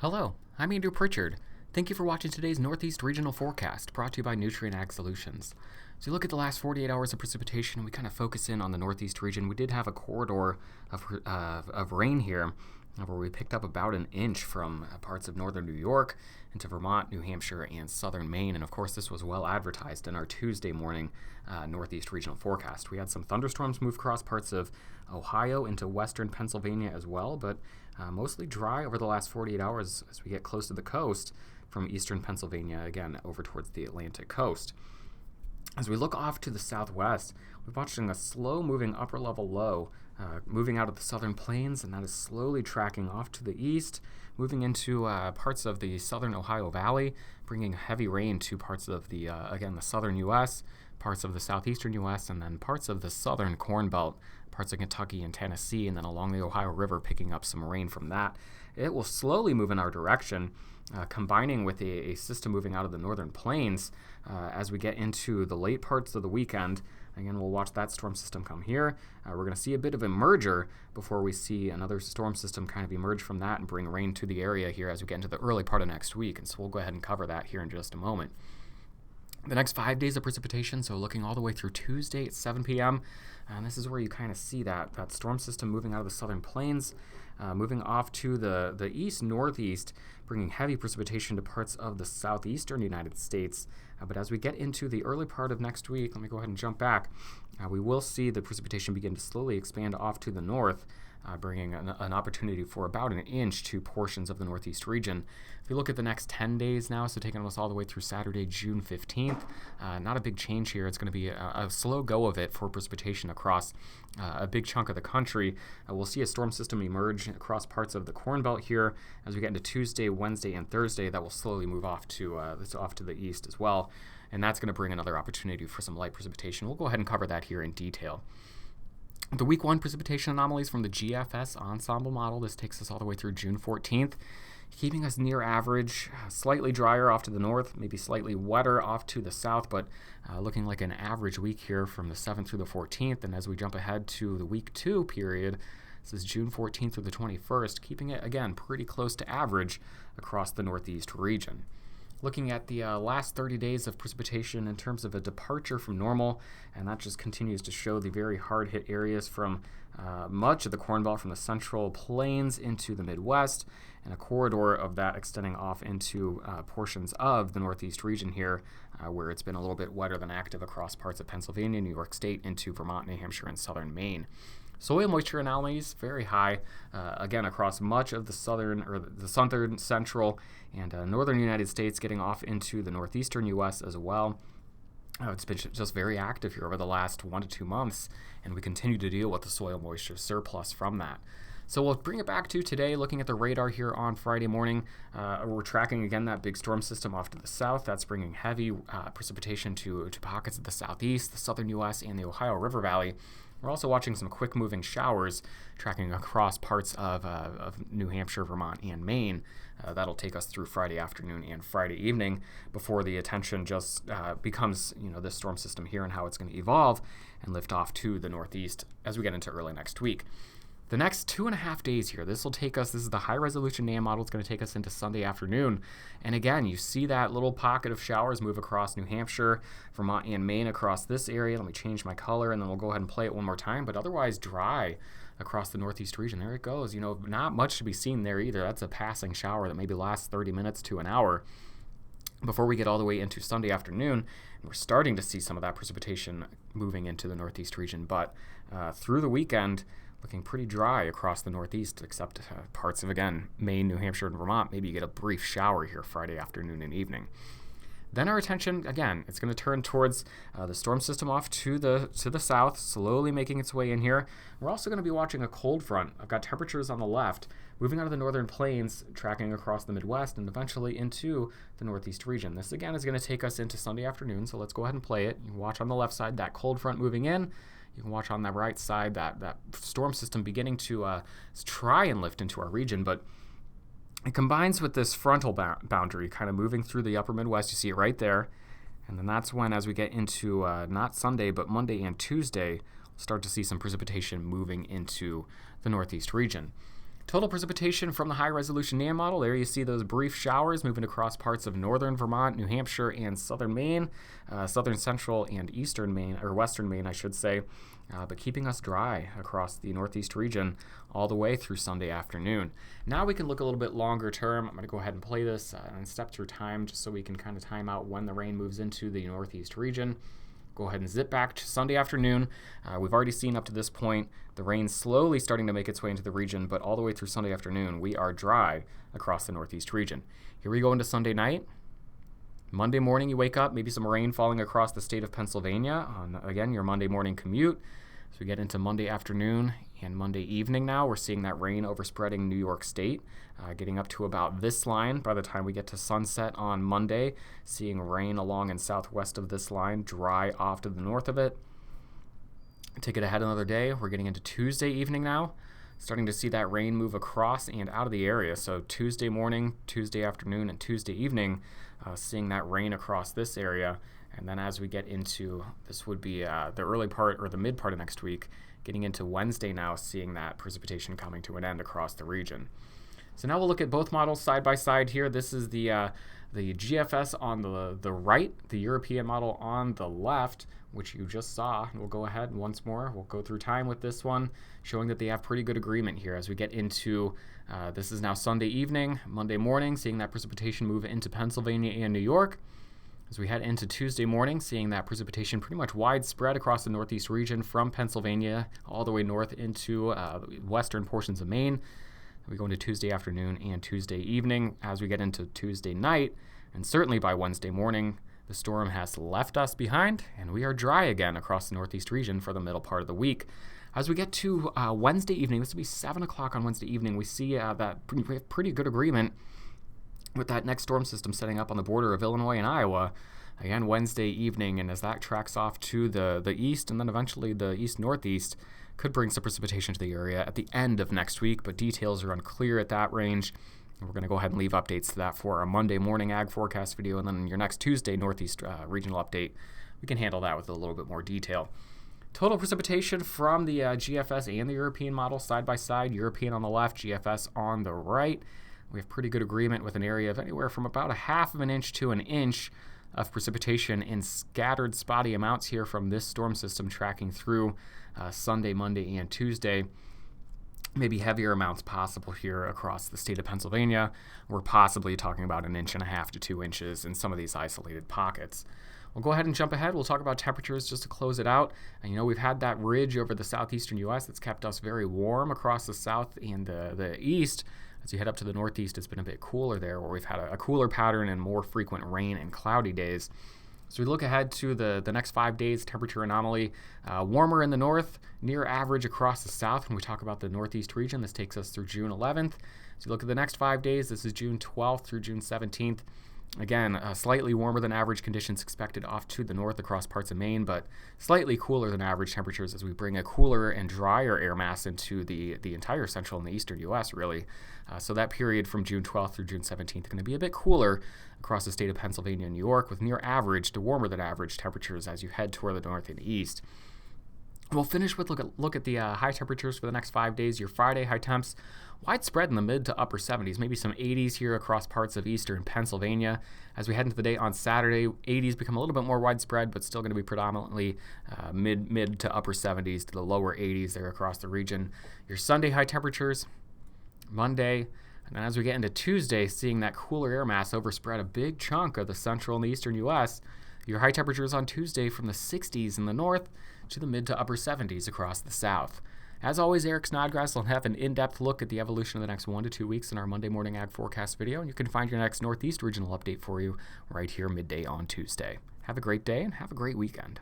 Hello, I'm Andrew Pritchard. Thank you for watching today's Northeast Regional Forecast, brought to you by Nutrien Ag Solutions. As you look at the last 48 hours of precipitation, we kind of focus in on the Northeast region. We did have a corridor of rain here where we picked up about an inch from parts of northern New York into Vermont, New Hampshire, and southern Maine. And of course, this was well advertised in our Tuesday morning Northeast Regional Forecast. We had some thunderstorms move across parts of Ohio into western Pennsylvania as well, but mostly dry over the last 48 hours as we get close to the coast from eastern Pennsylvania, again, over towards the Atlantic coast. As we look off to the southwest, we're watching a slow-moving upper-level low moving out of the southern plains, and that is slowly tracking off to the east, moving into parts of the southern Ohio Valley, bringing heavy rain to parts of the, again, the southern U.S., parts of the southeastern U.S., and then parts of the southern Corn Belt, parts of Kentucky and Tennessee, and then along the Ohio River, picking up some rain from that. It will slowly move in our direction, combining with a system moving out of the northern plains as we get into the late parts of the weekend. Again, we'll watch that storm system come here. We're going to see a bit of a merger before we see another storm system kind of emerge from that and bring rain to the area here as we get into the early part of next week. And so we'll go ahead and cover that here in just a moment. The next 5 days of precipitation, so looking all the way through Tuesday at 7 p.m., and this is where you kind of see that storm system moving out of the southern plains, moving off to the east-northeast, bringing heavy precipitation to parts of the southeastern United States. But as we get into the early part of next week, let me go ahead and jump back, we will see the precipitation begin to slowly expand off to the north, bringing an opportunity for about an inch to portions of the northeast region. If you look at the next 10 days now, so taking us all the way through Saturday, June 15th, not a big change here. It's going to be a slow go of it for precipitation across a big chunk of the country. We'll see a storm system emerge across parts of the Corn Belt here as we get into Tuesday, Wednesday, and Thursday. That will slowly move off to the east as well, and that's going to bring another opportunity for some light precipitation. We'll go ahead and cover that here in detail. The week 1 precipitation anomalies from the GFS ensemble model, this takes us all the way through June 14th, keeping us near average, slightly drier off to the north, maybe slightly wetter off to the south, but looking like an average week here from the 7th through the 14th. And as we jump ahead to the week 2 period, this is June 14th through the 21st, keeping it, again, pretty close to average across the northeast region. Looking at the last 30 days of precipitation in terms of a departure from normal, and that just continues to show the very hard-hit areas from much of the Corn Belt from the central plains into the Midwest, and a corridor of that extending off into portions of the northeast region here, where it's been a little bit wetter than active across parts of Pennsylvania, New York State, into Vermont, New Hampshire, and southern Maine. Soil moisture anomalies, very high, again, across much of the southern, central, and northern United States, getting off into the northeastern U.S. as well. It's been just very active here over the last 1 to 2 months, and we continue to deal with the soil moisture surplus from that. So we'll bring it back to today, looking at the radar here on Friday morning. We're tracking, again, that big storm system off to the south. That's bringing heavy precipitation to pockets of the southeast, the southern U.S., and the Ohio River Valley. We're also watching some quick-moving showers tracking across parts of New Hampshire, Vermont, and Maine. That'll take us through Friday afternoon and Friday evening before the attention just becomes, this storm system here and how it's going to evolve and lift off to the northeast as we get into early next week. The next 2.5 days here, this is the high-resolution NAM model. It's going to take us into Sunday afternoon. And again, you see that little pocket of showers move across New Hampshire, Vermont, and Maine across this area. Let me change my color, and then we'll go ahead and play it one more time. But otherwise dry across the northeast region. There it goes. Not much to be seen there either. That's a passing shower that maybe lasts 30 minutes to an hour before we get all the way into Sunday afternoon. And we're starting to see some of that precipitation moving into the northeast region. But through the weekend, looking pretty dry across the northeast, except parts of, again, Maine, New Hampshire, and Vermont. Maybe you get a brief shower here Friday afternoon and evening. Then our attention, again, it's going to turn towards the storm system off to the south, slowly making its way in here. We're also going to be watching a cold front. I've got temperatures on the left, moving out of the northern plains, tracking across the Midwest, and eventually into the northeast region. This, again, is going to take us into Sunday afternoon, so let's go ahead and play it. You can watch on the left side that cold front moving in. You can watch on the right side that storm system beginning to try and lift into our region, but it combines with this frontal boundary kind of moving through the upper Midwest. You see it right there. And then that's when, as we get into not Sunday, but Monday and Tuesday, we'll start to see some precipitation moving into the northeast region. Total precipitation from the high-resolution NAM model. There you see those brief showers moving across parts of northern Vermont, New Hampshire, and southern Maine, southern central and eastern Maine, or western Maine, I should say, but keeping us dry across the northeast region all the way through Sunday afternoon. Now we can look a little bit longer term. I'm going to go ahead and play this and step through time just so we can kind of time out when the rain moves into the northeast region. Go ahead and zip back to Sunday afternoon. We've already seen up to this point the rain slowly starting to make its way into the region, but all the way through Sunday afternoon, we are dry across the northeast region. Here we go into Sunday night. Monday morning, you wake up, maybe some rain falling across the state of Pennsylvania on, again, your Monday morning commute. So we get into Monday afternoon and Monday evening now. We're seeing that rain overspreading New York State, getting up to about this line by the time we get to sunset on Monday, seeing rain along and southwest of this line, dry off to the north of it. Take it ahead another day. We're getting into Tuesday evening now, starting to see that rain move across and out of the area. So Tuesday morning, Tuesday afternoon, and Tuesday evening, seeing that rain across this area. And then as we get into, this would be the early part or the mid part of next week, getting into Wednesday now, seeing that precipitation coming to an end across the region. So now we'll look at both models side by side here. This is the GFS on the right, the European model on the left, which you just saw. And we'll go ahead once more. We'll go through time with this one, showing that they have pretty good agreement here as we get into, this is now Sunday evening, Monday morning, seeing that precipitation move into Pennsylvania and New York. As we head into Tuesday morning, seeing that precipitation pretty much widespread across the northeast region from Pennsylvania all the way north into western portions of Maine. We go into Tuesday afternoon and Tuesday evening. As we get into Tuesday night, and certainly by Wednesday morning, the storm has left us behind, and we are dry again across the northeast region for the middle part of the week. As we get to Wednesday evening, this will be 7 o'clock on Wednesday evening, we see that pretty good agreement with that next storm system setting up on the border of Illinois and Iowa, again Wednesday evening, and as that tracks off to the east and then eventually the east-northeast, could bring some precipitation to the area at the end of next week, but details are unclear at that range. And we're going to go ahead and leave updates to that for our Monday morning ag forecast video, and then your next Tuesday northeast regional update, we can handle that with a little bit more detail. Total precipitation from the GFS and the European model side by side, European on the left, GFS on the right. We have pretty good agreement with an area of anywhere from about 1/2 of an inch to an inch of precipitation in scattered spotty amounts here from this storm system tracking through Sunday, Monday, and Tuesday. Maybe heavier amounts possible here across the state of Pennsylvania. We're possibly talking about 1.5 to 2 inches in some of these isolated pockets. We'll go ahead and jump ahead. We'll talk about temperatures just to close it out. And we've had that ridge over the southeastern U.S. that's kept us very warm across the south and the east. As you head up to the northeast, it's been a bit cooler there, where we've had a cooler pattern and more frequent rain and cloudy days. So we look ahead to the next 5 days, temperature anomaly, warmer in the north, near average across the south. When we talk about the northeast region, this takes us through June 11th. So you look at the next 5 days, this is June 12th through June 17th. Again, slightly warmer than average conditions expected off to the north across parts of Maine, but slightly cooler than average temperatures as we bring a cooler and drier air mass into the entire central and the eastern U.S., really. So that period from June 12th through June 17th is going to be a bit cooler across the state of Pennsylvania and New York, with near average to warmer than average temperatures as you head toward the north and east. We'll finish with look at the high temperatures for the next 5 days. Your Friday high temps widespread in the mid to upper 70s, maybe some 80s here across parts of eastern Pennsylvania. As we head into the day on Saturday, 80s become a little bit more widespread, but still going to be predominantly mid to upper 70s to the lower 80s there across the region. Your Sunday high temperatures, Monday, and then as we get into Tuesday, seeing that cooler air mass overspread a big chunk of the central and the eastern U.S., your high temperatures on Tuesday from the 60s in the north to the mid to upper 70s across the south. As always, Eric Snodgrass will have an in-depth look at the evolution of the next 1 to 2 weeks in our Monday morning ag forecast video, and you can find your next Northeast regional update for you right here midday on Tuesday. Have a great day and have a great weekend.